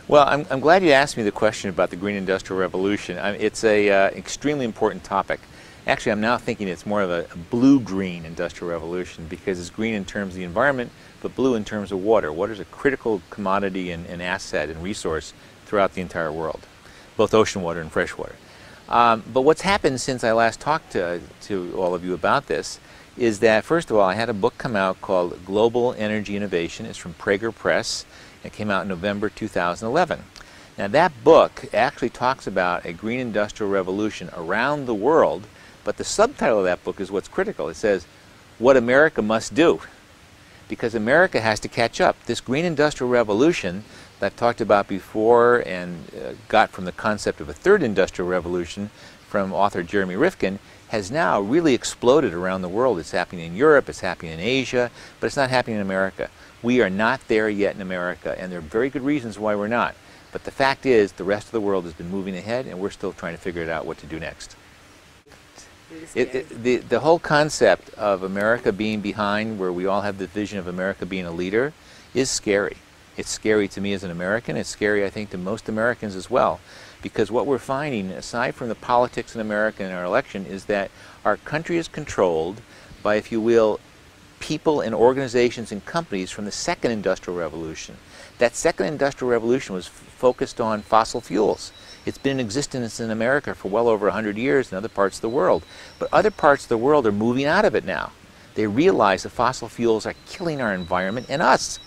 Well, I'm glad you asked me the question about the Green Industrial Revolution. It's a extremely important topic. Actually, I'm now thinking it's more of a blue-green industrial revolution because it's green in terms of the environment, but blue in terms of water. Water is a critical commodity and asset and resource throughout the entire world, both ocean water and fresh water. But what's happened since I last talked to all of you about this is that, first of all, I had a book come out called Global Energy Innovation. It's from Prager Press. It came out in November 2011. Now that book actually talks about a green industrial revolution around the world, but the subtitle of that book is what's critical. It says, what America must do, because America has to catch up. This green industrial revolution that I've talked about before and got from the concept of a third industrial revolution from author Jeremy Rifkin has now really exploded around the world. It's happening in Europe, it's happening in Asia, but it's not happening in America. We are not there yet in America, and there are very good reasons why we're not. But the fact is, the rest of the world has been moving ahead, and we're still trying to figure out what to do next. The whole concept of America being behind, where we all have the vision of America being a leader, is scary. It's scary to me as an American. It's scary, I think, to most Americans as well. Because what we're finding, aside from the politics in America and our election, is that our country is controlled by, if you will, people and organizations and companies from the second industrial revolution. That second industrial revolution was focused on fossil fuels. It's been in existence in America for well over 100 years in other parts of the world. But other parts of the world are moving out of it now. They realize that fossil fuels are killing our environment and us.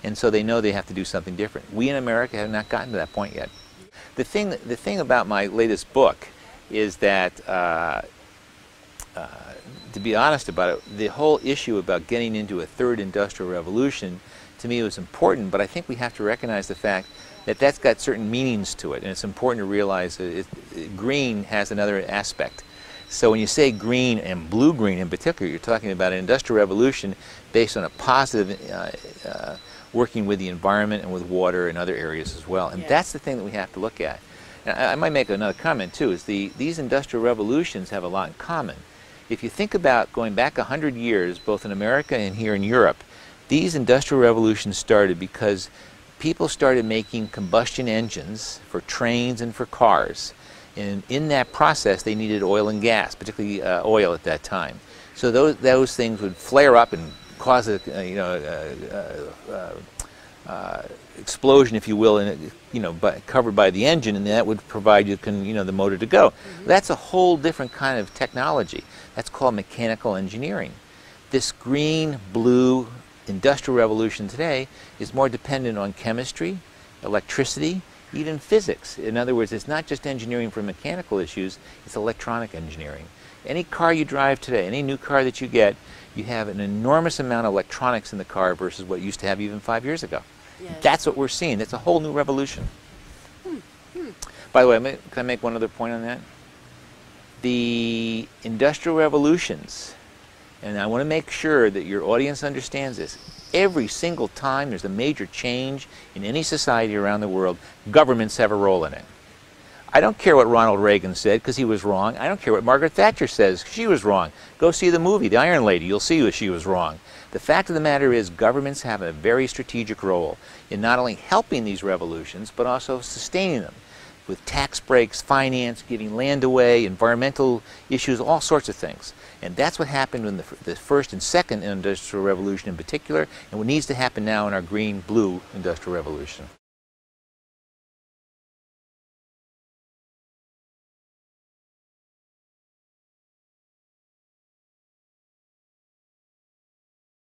And so they know they have to do something different. We in America have not gotten to that point yet. The thing about my latest book is that, to be honest about it, the whole issue about getting into a third industrial revolution, to me, was important, but I think we have to recognize the fact that that's got certain meanings to it, and it's important to realize that green has another aspect. So when you say green and blue-green in particular, you're talking about an industrial revolution based on a positive working with the environment and with water and other areas as well. And that's the thing that we have to look at. And I might make another comment too, is these industrial revolutions have a lot in common. If you think about going back 100 years, both in America and here in Europe, these industrial revolutions started because people started making combustion engines for trains and for cars. And in that process, they needed oil and gas, particularly oil at that time. So those things would flare up and cause a explosion, if you will, and covered by the engine, and that would provide you the motor to go. That's a whole different kind of technology. That's called mechanical engineering. This green, blue industrial revolution today is more dependent on chemistry, electricity, even physics. In other words, it's not just engineering for mechanical issues, it's electronic engineering. Any car you drive today, any new car that you get, you have an enormous amount of electronics in the car versus what you used to have even 5 years ago. Yes. That's what we're seeing. That's a whole new revolution. By the way, can I make one other point on that? The industrial revolutions, and I want to make sure that your audience understands this, every single time there's a major change in any society around the world, governments have a role in it. I don't care what Ronald Reagan said, because he was wrong. I don't care what Margaret Thatcher says, she was wrong. Go see the movie, The Iron Lady, you'll see that she was wrong. The fact of the matter is, governments have a very strategic role in not only helping these revolutions, but also sustaining them, with tax breaks, finance, giving land away, environmental issues, all sorts of things. And that's what happened in the first and second industrial revolution in particular, and what needs to happen now in our green-blue industrial revolution.